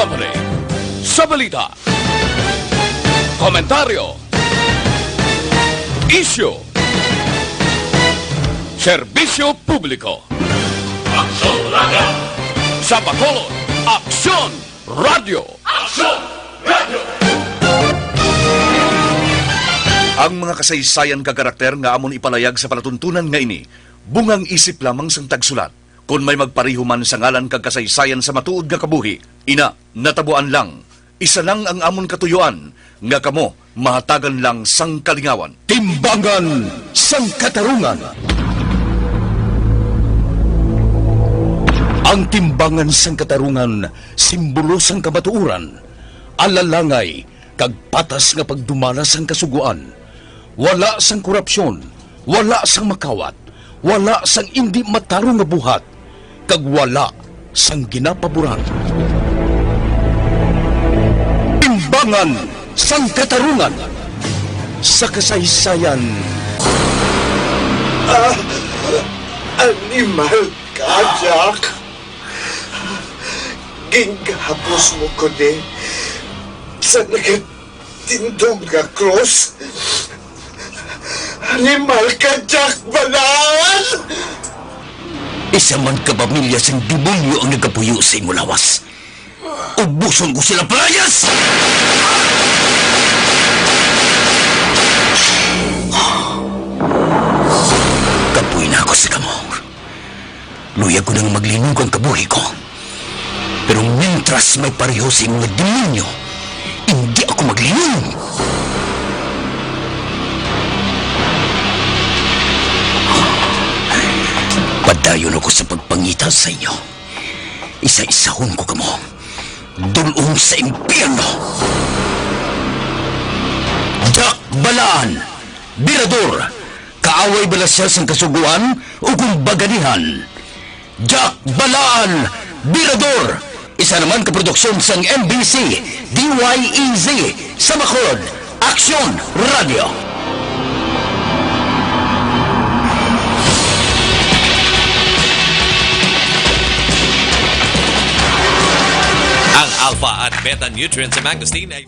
Discovery sa balita, komentaryo, issue, serbisyo publiko. Aksyon Radio! Sa Bacolod, Aksyon Radio! Aksyon Radio! Ang mga kasaysayan kagarakter nga amon ipalayag sa palatuntunan nga ini, bungang isip lamang sang tagsulat. Kung may magpariho man sa ngalan kag kasaysayan sa matuod nga kabuhi, ina, natabuan lang. Isa lang ang amon katuyuan, nga kamo, mahatagan lang sang kalingawan. Timbangan sang katarungan. Ang timbangan sang katarungan, simbolo sang kamatuuran. Alalangay, kag patas nga pagdumala sang kasuguan. Wala sang korupsyon, wala sang makawat, wala sang indi matarong nga buhat, kag wala sang ginapaboran. Timbangan sang katarungan sa kasaysayan. Animal ka, Jack. Ginghapos mo ko di sa nagatindong ka cross. Animal ka, Jack Balan! Isa man ka pamilya sang demonyo ang nagapuyo sa imo lawas. Ubuson ko sila palayas! Kapuy na ako sa kamo. Luya ko nang maglinog ang kabuhi ko. Pero mientras may pareho sa mga demonyo, hindi ako maglinog. Padayon ako sa pagpangita sa inyo. Isa-isahon ko kamo. Dulong sa impyerno. Jack Balaan, Birador, kaaway bala siya sa kasuguan o kung baganihan. Jack Balaan, Birador, isa naman kaproduksyon sang MBC, DYEZ, sa Bacolod, Aksyon Radio. Ang alpha at beta nutrients sa mangosteen ay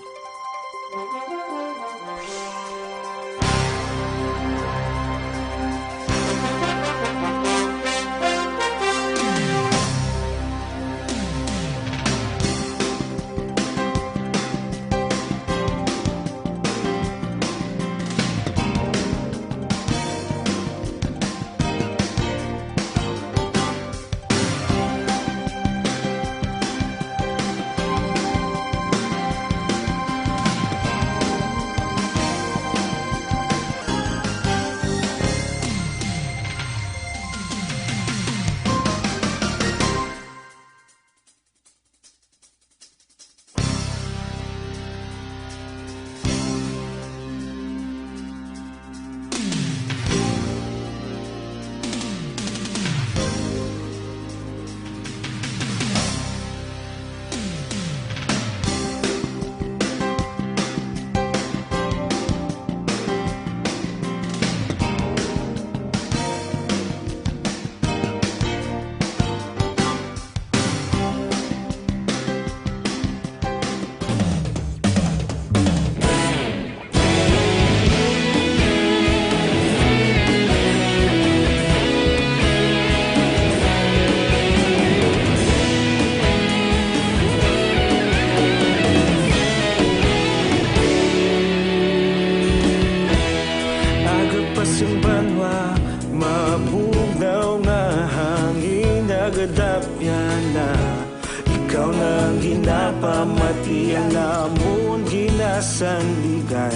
ikaw nang ginapamati ang namon ginasandigan.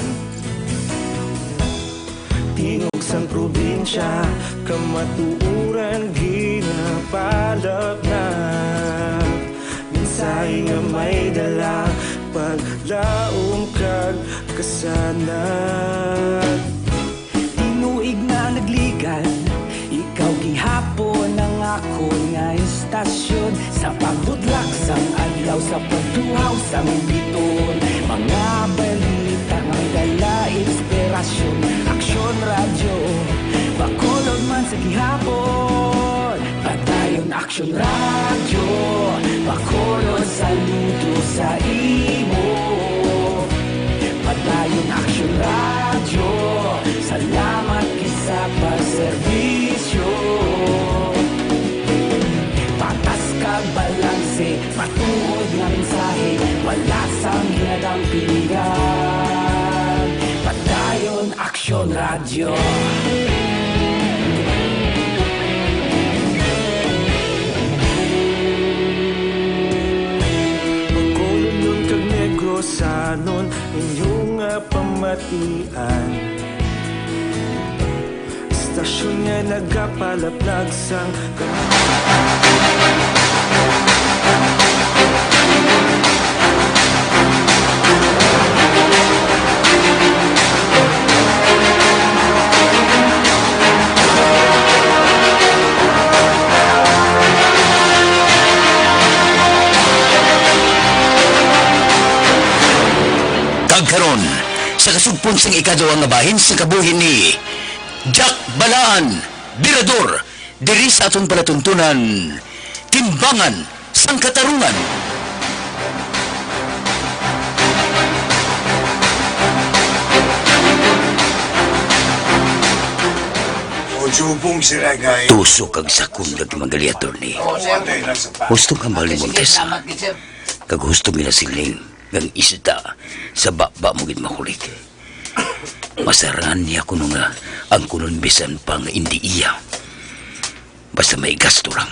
Tingog sang probinsya, kamatuuran ginapalap na. Minsay nga may dala, paglaom kag kasanat. Tinuig na nagligan, ikaw gihapon ang ako nga istasyon. Sa pagbudlak sang adlaw, sa pagduhaw sang biton. Mga balita ng dala, inspirasyon. Aksyon radyo, Bacolod man sa gihapon. Padayon Aksyon radyo, Bacolod, saludo sa imo. Padayon Action Radio, salamat kisa pagserbisyo. Patas ka balanse, matuod nga mensahe, wala sang hinadang pilihan. Padayon Action Radio. Magkulunod kag Negrosanon, inyong pamatian. Stasyon nga nagapalaplag sang Kagkaron, sa kasugpon sang ikaduha nga bahin sa kabuhin ni Jack Balaan, Birador, diri sa aton palatuntunan, Timbangan sang Katarungan. O subong sila gay. Tusok kag sakong nagmagali attorney. Gusto ka malimon kesa. Kag gusto mi na siling ng isda sa baba mo gid makulik. Masarangan niya kuno nga ang kunon bisan pang hindi iya. Basta may gasto lang.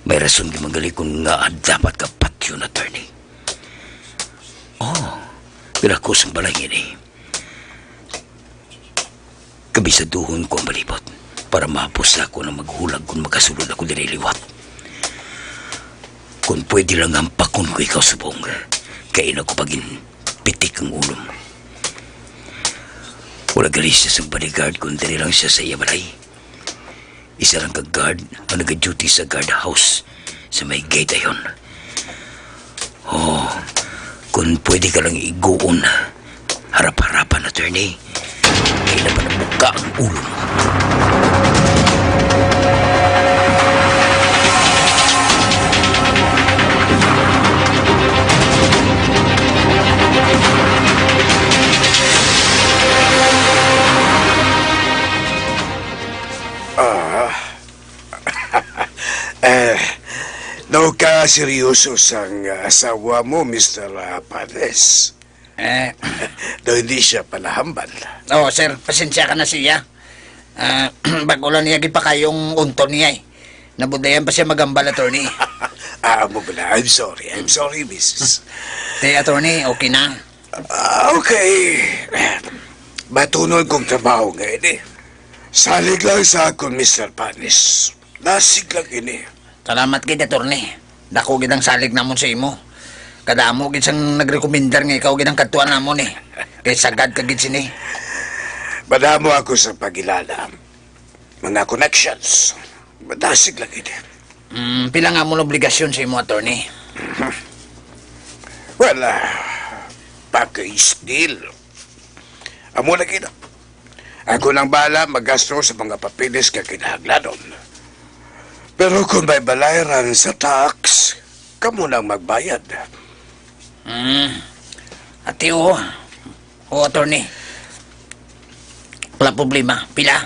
May rason di magali kung nga dapat ka patyo na attorney. Oh, pirakos ang balay ini. Kabisaduhon ko ang balibot para mapos ako na maghulag kung makasulod ako diniliwat. Kung pwede lang ang pakon ko ikaw subong, kain ako pagin pitik ang ulo mo. Wala gali siya sa bodyguard kung dali lang siya sa iya balay. Isa lang kag-guard ang nag-duty sa guardhouse sa may gate ayon. Oh, kung pwede ka lang iguon, harap-harapan attorney, kailan pa nabuka ang ulo mo. No ka seryoso sang asawa mo, Mr. Panes. No, hindi siya palahambal. Oo, sir. Pasensya ka na siya. Bago lang niya pa kayong unto niya eh. Nabudayan pa siya magambal, attorney. Mo pala. I'm sorry, Mrs. Te, attorney, okay na. Okay. Matunod kong trabaho ngayon eh. Salig lang sa akon, Mr. Panes. Nasig lang ini. Salamat kay attorney. Dako gid ang salig namon sa imo. Kadamo gid sang nagrekomendar nga ikaw gid ang katuan namon eh. Kay sagad ka gid sini. Madamo ako sa pagilala. Mga connections. Madasig lang ini. Pila nga mo obligasyon sa imo, attorney? Well, package deal. Amo na kita. Ako nang bala magasto sa mga papilis ka kinahanglanon. Pero kung may balayaran sa tax, kamo nang magbayad. Ate, oo. Oo, attorney. Wala problema. Pila?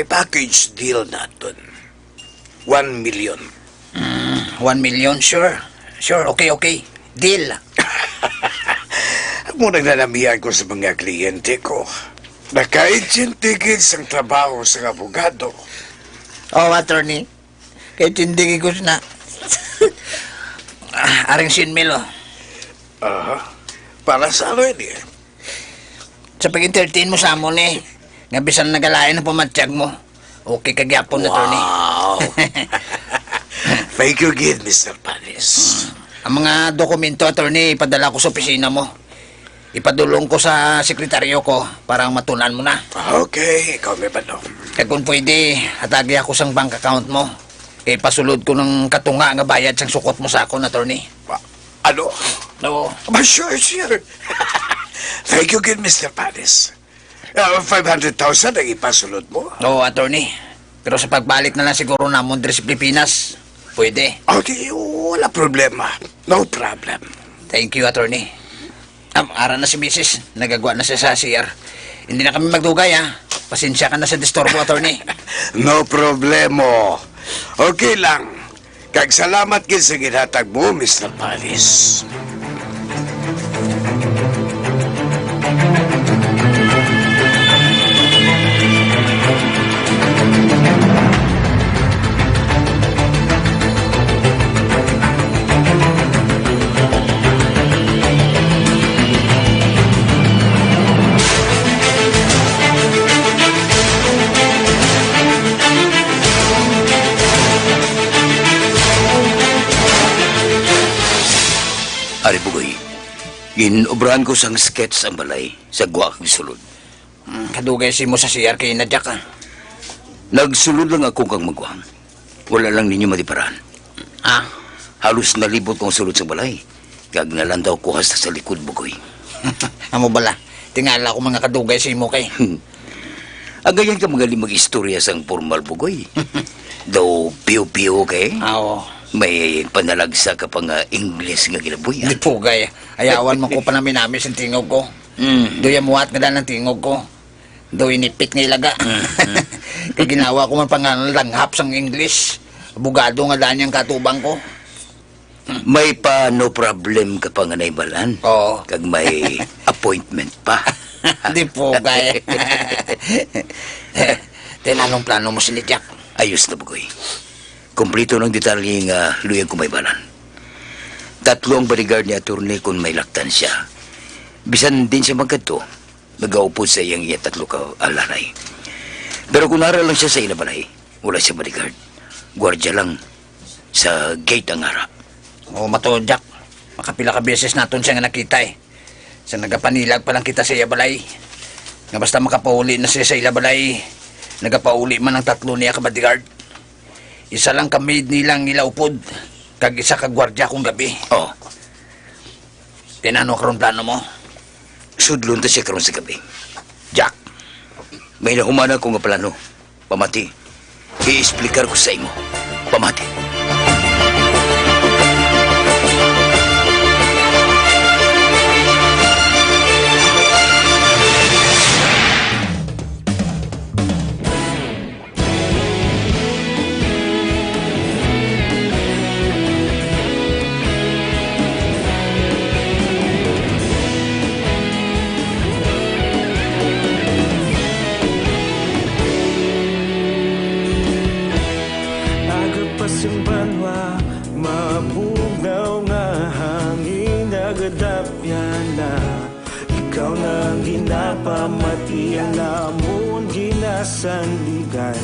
Package deal natin. 1 million. 1 million, sure. Sure, okay. Deal. Amo nang nanamihan ko sa mga kliyente ko. Nakaintindigid sang trabaho sa abogado. Oo, attorney. Kaya tindigin ko na. Aring sinmil, oh. Para sa ano yun eh? Sa pag-entertain mo sa amon eh. Nga bisan nagalayan ang pumatsyag mo. Okay kagyapon, attorney. Wow! Thank you again, Mr. Panis. Ang mga dokumento, attorney, ipadala ko sa opisina mo. Ipadulong ko sa sekretaryo ko para matunan mo na. Okay, ikaw may balong. Kaya kung pwede, hatagi ako sang bank account mo. Pasulod ko ng katunga nga bayad sang sukot mo sa akon, attorney. Ano? Oo. Sure. Thank you again, Mr. Panis. 500,000 ang ipasulod mo. Oo, attorney. Pero sa pagbalik na lang siguro namon diri sa Pilipinas, Pwede. Okay, wala problema. No problem. Thank you, attorney. Ara na si Mrs. Nagagawa na siya sa CR. Hindi na kami magdugay, ha? Pasensya ka na sa disturbo, attorney. No problemo. Okay lang. Kag salamat gid sa ginhatag mo, Mr. Paris. Ari Bugoy, ginobrahan ko sang sketch ang balay sa guwak sulod. Kadugay si mo sa CR kay Nadyak, ha? Nagsulod lang ako kang magwang. Wala lang ninyo matiparan. Ah, Halos nalibot kong sulod sa balay. Kag nalandaw ko hasta sa likod, Bugoy. amo bala. Tingala ko mga kadugay si mo kay. Agayan ka magaling mag-istorya sang formal, Bugoy. Daw piyo-piyo kay. Oo. May panalagsa ka pa nga English nga ginabuy. Di pugay. Ayawan mo ko pa namin sa tingog ko. Do'y amuat nga daan ng tingog ko. Do'y inipit nga ilaga. Kaya ginawa ko man pangalanghap sang English. Abogado nga daan yung katubang ko. May pa no problem ka pa nga naibalan. Oo. Kag may appointment pa. Di pugay. Tinanong plano mo si Jack. Ayos na, Bugoy. Kompleto ng detalye nga luyag ko may balan. 3 ang bodyguard ni attorney kung may laktan siya. Bisan din siya magkadto, nag-aupo sa iyang 3 ka alalay. Pero kung nara lang siya sa ilabalay, wala siya bodyguard. Gwardiya lang sa gate ang ara. Oo, mato, Jack. Makapila ka beses naton siya nga nakita eh. Sa nagapanilag pa lang kita sa iyabalay. Nga basta makapauli na siya sa ilabalay, nagapauli man ang 3 niya ka bodyguard. Isa lang kami nilang nilaupod, kag isa ka gwardya kong gabi. Oh, Tinano karon plano mo? sudlon ta siya karon sa gabi. Jack, may nahumana ko nga plano. Pamati, i-explicar ko sa imo. Pamati. Agapasang banwa, mapugaw nga hangin nagadapyan na. Ikaw na ang ginapamatian namon ginasandigan.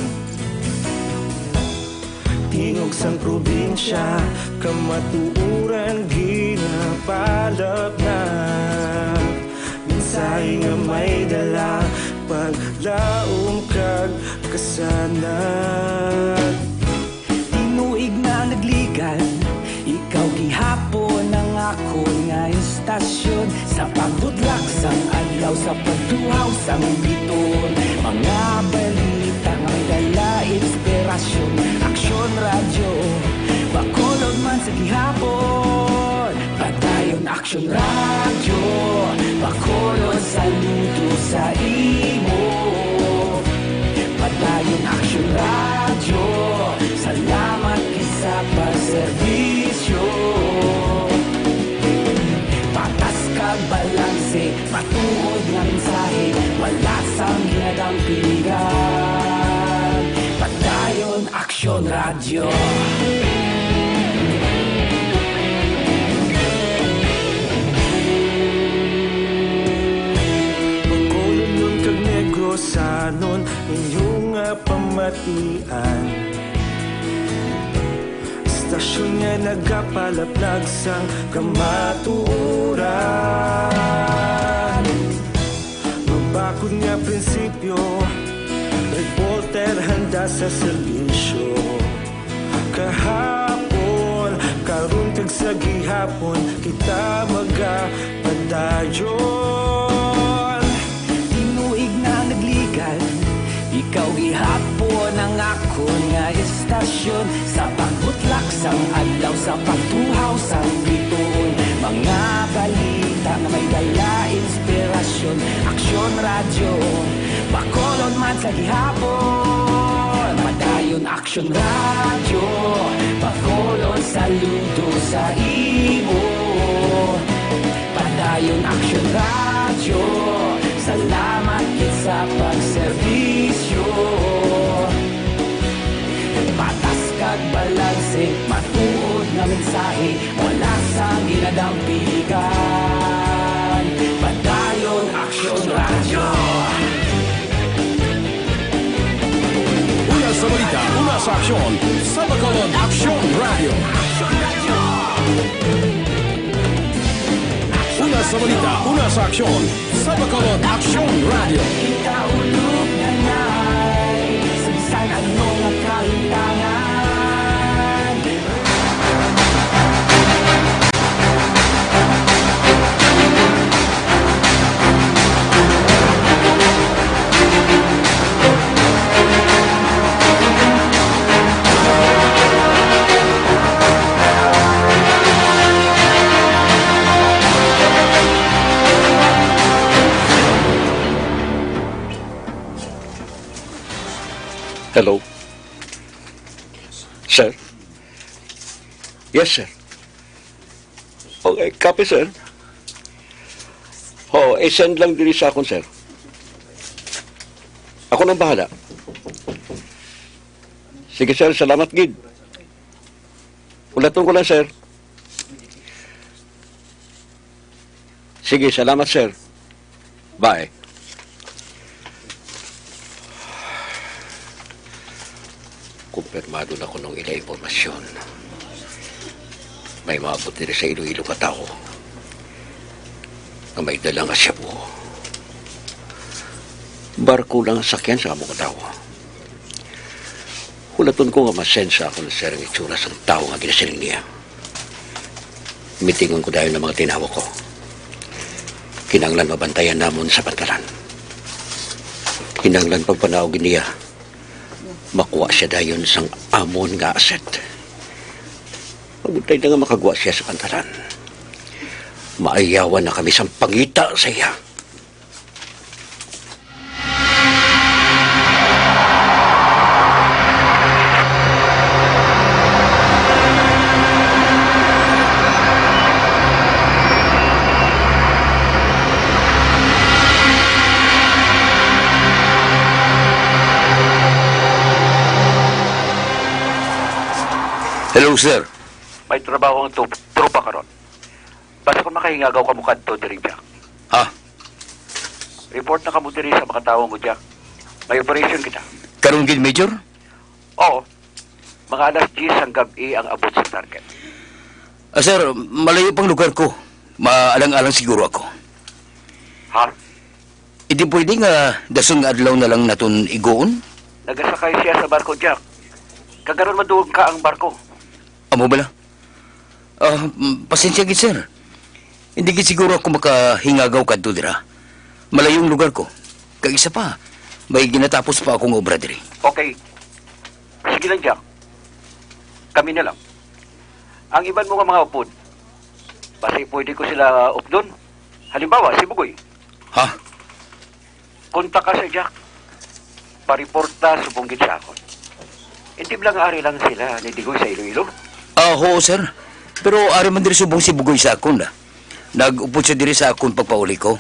Tingog sang probinsya, kamatuuran ginapalap na. Minsay nga may dala, paglaom kag kasanag. Tinuig na nagligan, ikaw gihapon ang ako nga istasyon. Sa pagbudlak sang adlaw, sa pagduhaw sang biton. Mga balita nga dala inspirasyon. Aksyon radyo, bakolod man sa gihapon. Padayon aksyon radyo, bakolod saludo sa imo. Padayon aksyon radyo, salamat kisa pagserbisyo. Patas kag balanse, matuod nga mensahe, wala sang hinagang piligan. Padayon aksyon radyo. Pagkulon nun kag negro sanon inyong nga pamatian. Istasyon nga nagapalaplag sang kamatuuran. Magbakod nga prinsipyo, reporter handa sa serbisyo. Kahapon, karon kag sa gihapon, kita magapadayon. Tinuig na nagligan, ikaw gihapon ang ang ako nga istasyon sa pagbutlak sang adlaw sa pagtuhaw sang bituon. Mga balita na may dala inspirasyon, aksyon radyo, Bacolod man sa gihapon. Madayon aksyon radyo, Bacolod saludo sa imo. Padayon aksyon radyo, salamat kit sa pagserbisyo. Patas kag balanse, matuod nga mensahe, wala sa ginadampigan. Padayon aksyon radyo. Una sa balita, una sa aksyon, sa Bacolod Aksyon Radio. Una sa balita, una sa aksyon, sa Bacolod Aksyon Radio. Ikaulog na na'y sabisan ano nga kahintangan. Hello? Sir? Yes, sir. Okay, copy, sir. Oo, send lang diri sa akon, sir. Ako nang bahala. Sige, sir. Salamat, gid. Ulaton ko lang, sir. Sige, salamat, sir. Bye. Kumpirmado na ko ng ilang impormasyon. May maabot nila sa Iloilo ka tao na may dalang asyapo. Barko lang ang sakyan sa among tao. Hulaton ko nga masensa ako na sir ang itsura sa tao nga ginasiling niya. Mitingon ko dahil ng mga tinawa ko. Kinanglan mabantayan namon sa pantalan. Kinanglan pagpanawagin niya. Makuha siya dayon sang amon nga aset. Mabuntay na nga makagawa siya sa pantalan. Maayawan na kami sa pangita sa iya. Hello, sir. May trabaho ang tropa karon. Basta kung makahingagaw ka mo kadto diri, Jack. Ha? Report na ka mo diri sa mga tao mo, Jack. May operation kita. Karong gid, Major? Oo. Mga alas 10 ang gabi ang abot sa target. Sir, malayo pang lugar ko. Maalang-alang siguro ako. Ha? Hindi pwede nga dasong adlaw na lang naton igoon? Nagasakay siya sa barko, Jack. Kagaron maduog ka ang barko. Amo bala? Pasensya gid, sir. Hindi gid siguro ako makahingagaw kadto dira. Malayong lugar ko. Kag isa pa, may ginatapos pa akong obra diri. Okay. Sige lang, Jack. Kami na lang. Ang iban mo nga mga upod, basi pwede ko sila updon. Halimbawa, si Bugoy. Ha? Kontak ka sa Jack. Pariporta subunggit sa akon. Hindi lang ari lang sila ni Digoy sa Iloilo. Oo, sir. Pero ari man diri subong si Bugoy sa akon. Nag-upod siya diri sa akon pagpauli ko.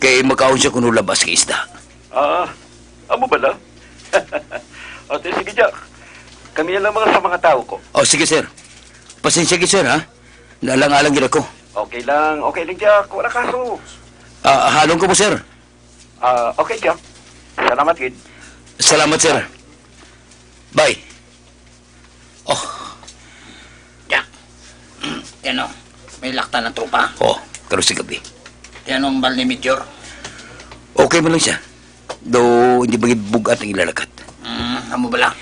Kay makaon siya kuno labas kay isda. Amo bala? O, sige, Jack. Kami na lang mga sa mga tao ko. Sige, sir. Pasensya gid, sir, ha? Naalang-alang gid ako. Okay lang, Jack. Wala kaso. Halong ko mo, sir. Okay, Jack. Salamat, kid. Salamat, sir. Bye. Jack, yan o, may lakta ng tropa. Karon si gabi. Yan o ang bal ni Major. Okay man lang siya. Though hindi bagay bugat ang ilalakat. Amo bala?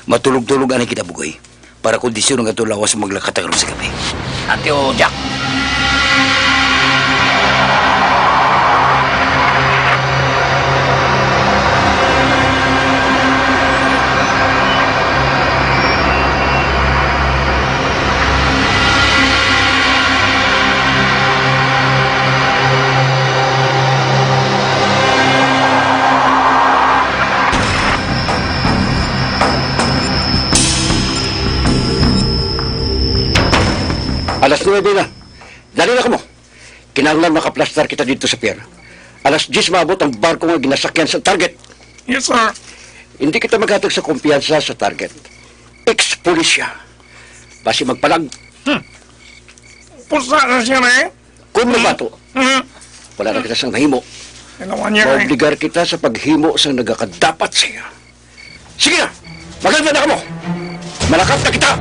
Matulog-tulog anay kita, Bugoy. Para kondisyon ng atulawas maglakat karon sa gabi. Ate o, Jack. Alas 9 na. Dali na ka mo. Kinahanglan makaplastar kita dito sa pier. Alas 10 maabot ang barko nga ginasakyan sa target. Yes, sir. Hindi kita maghatag sa kumpiyansa sa target. Ex-pulis siya. Basi magpalag. Pusa na siya na eh. Kung mabato, wala na kita sang nahimo. Ginawa niya eh. Maobligar kita sa paghimo sa nagakadapat siya. Sige na! Maganda na ka mo! Malakap na kita!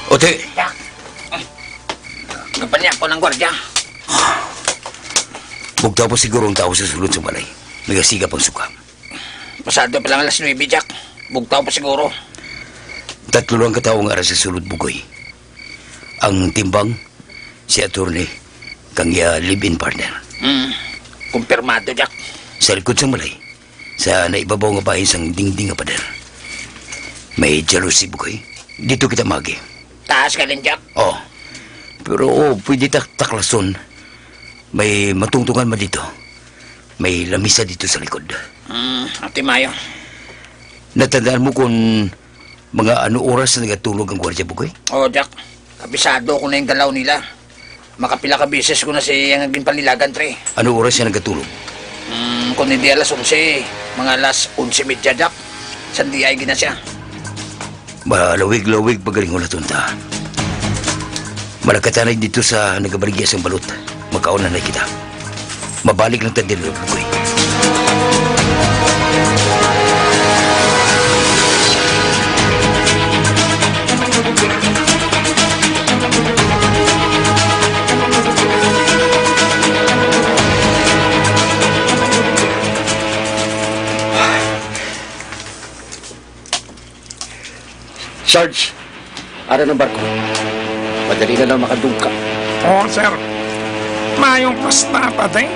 Ote, Kapanya ko ng gwardya. bugtaw pa siguro ang tao sa sulod sa balay. Nagasiga pang suka. Pasado pa lang alas 9, Jack. Bugtaw pa siguro. 3 lang katao nga ara sa sulod bugoy. Ang timbang, si attorney, kang iya live-in partner. Kumpirmado, Jack. Sa likod sa balay, sa naibabaw nga bahin sang dingding nga pader. May jealousy bugoy. Dito kita magi. Taas ka din, Jack. Oh. Pero pwede taklason. May matungtungan ma dito. May lamisa dito sa likod. Ate Mayo. Natandaan mo kung mga ano oras na nagatulog ang gwardiya bugoy? Oh, Jack. Kabisado ko na yung galaw nila. Makapila ka beses ko na si ang naging panilagan, tre. Ano oras siya nagatulog? Kung hindi alas 11, mga alas 11:30, Jack. Sandi ay gina siya. Malawig-lawig pagaling wala tunta. Malakatanay dito sa nagabaligya sa balot. Magkauna na kita. Mabalik lang tandil ng bugoy. Sarge, ara ng barko. Madali na lang makadungka. Oo, sir. Mayong pasta patay.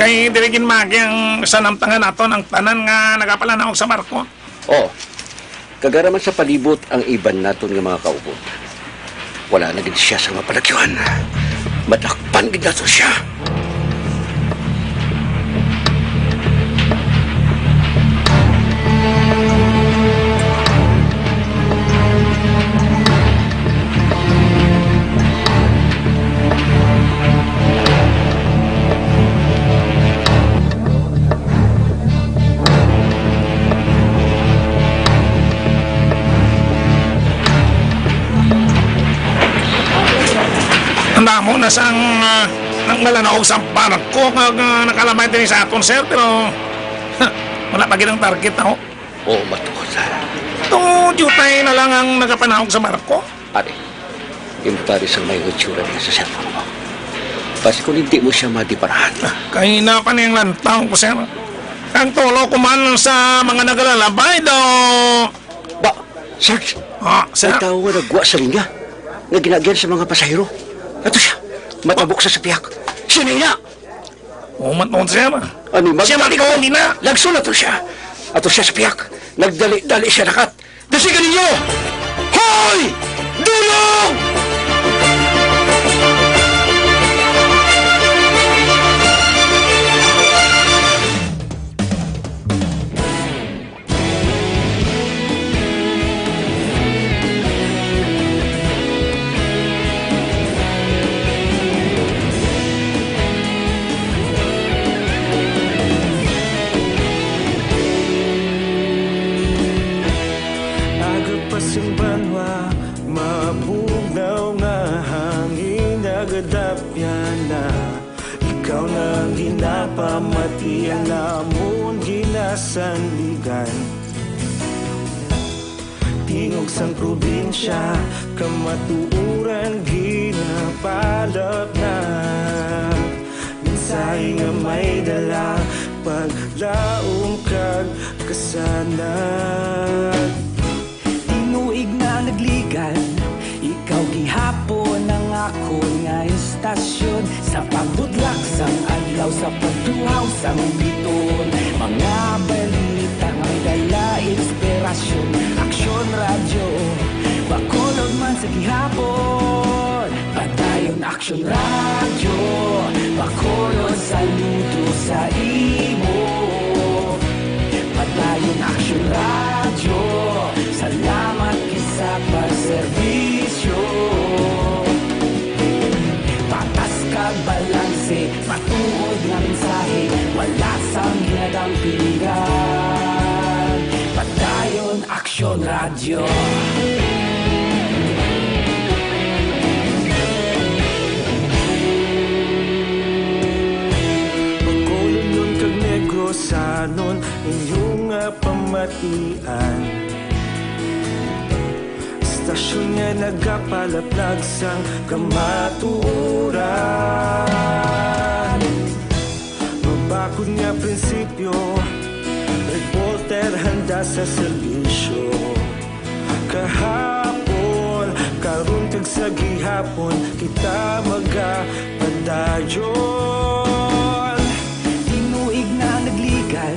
Kay dirigin magi ang sanamtangan nato ng tanan nga nagapalanaog sa barko. Oh, kagaraman sa palibot ang iban naton nga mga kaubod. Wala na gid siya sa mapalakyuhan. Madakpan gid nato siya. Tanda mo na sang nang malanaog sa barko kag nakalamay din sa aton, sir. Pero wala pa ginang target ako. Oh, matuod. Itong jutay na lang ang nagapanahog sa barko. Pare, impari sa may utsura niya sa cellphone mo. Basi kung hindi mo siya madiparahan. Kaya na pa niyang lantaw ko, sir. Ang tulo ko man sa mga nagalalabay daw. Ba, Sarge, Sir. may tao nga nagwa sa linya na ginagyan sa mga pasahero. Ito siya, matabok sa sapiak. Siya na ina. Umat sir. Ano, Siya malikawin na. Lagso na to siya. Ato siya sa piyak. Nagdali-dali siya nakat. Dasigan ninyo! Hoy! Dulong! Agapasang banwa, mabugnaw nga hangin agadapyan na. Ikaw na ginapamatian namon ginasanligan. Tingog sang probinsya, kamatuuran ginapalap na. Minsay nga may dala, paglaom kag kasanag. Tinuig na nagligan, ikaw gihapon ang ako nga istasyon. Sa pagbudlak sang adlaw, sa pagtuhaw sang biton. Mga balita nga may dala inspirasyon. Aksyon radyo, Bacolod man sa gihapon, padayon action radyo. Bacolod saludo sa imo, padayon action radyo. Salamat kisa pagserbisyo. Patas kag balanse, matuod na mensahe, wala sang hinadang pilihan. Padayon action radyo. Bacolod nun kag Negrosanon inyong pamatian. Stasyon nga nagapalaplag sang kamatuoran. Mabakod nga prinsipyo, reporter handa sa serbisyo. Kahapon, karon kag sa gihapon, kita magapadayon. Tinuig na nagligan,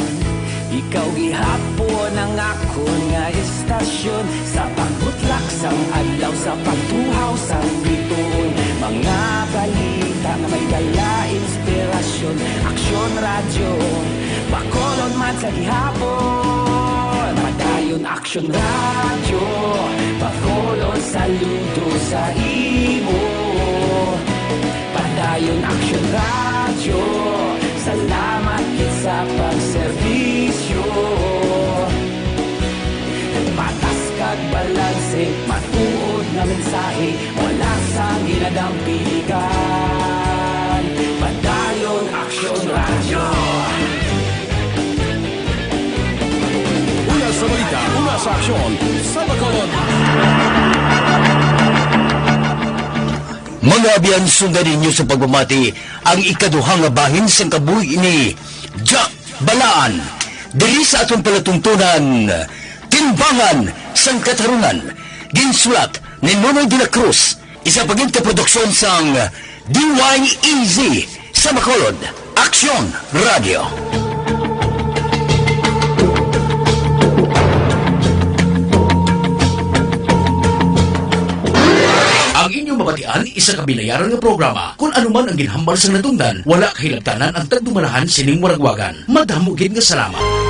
ikaw gihapon ang ako nga istasyon. Sa pagbutlak sang adlaw, sa pagtuhaw sang bituon, mga balita na may dala inspirasyon. Aksyon radyo, Bacolod man sa gihapon, padayon aksyon radyo. Bacolod saludo sa imo, padayon aksyon radyo. Salamat kit sa pagserbisyo. Patas kag balanse, matuod na mensahe, wala sang hinadang piligan. Padayon aksyon radyo. Una sa balita, una sa aksyon, sa Bacolod. Mga abiyan, sundan ninyo sa pagmamati ang ikaduhang nga bahin sa kabuhi ni Jack Balaan. Diri sa atong palatuntunan, Timbangan sang Katarungan. Ginsulat ni Nonoy de la Cruz, isa paginta produksyon sang DYEZ sa Bacolod. Aksyon Radio. Ang inyong mabatian, isa kabilayaran ng programa. Kung anuman ang ginhambal sa natungdan, wala kahilabtanan ang tagdumalahan sining muragwagan. Madamugin nga salamat.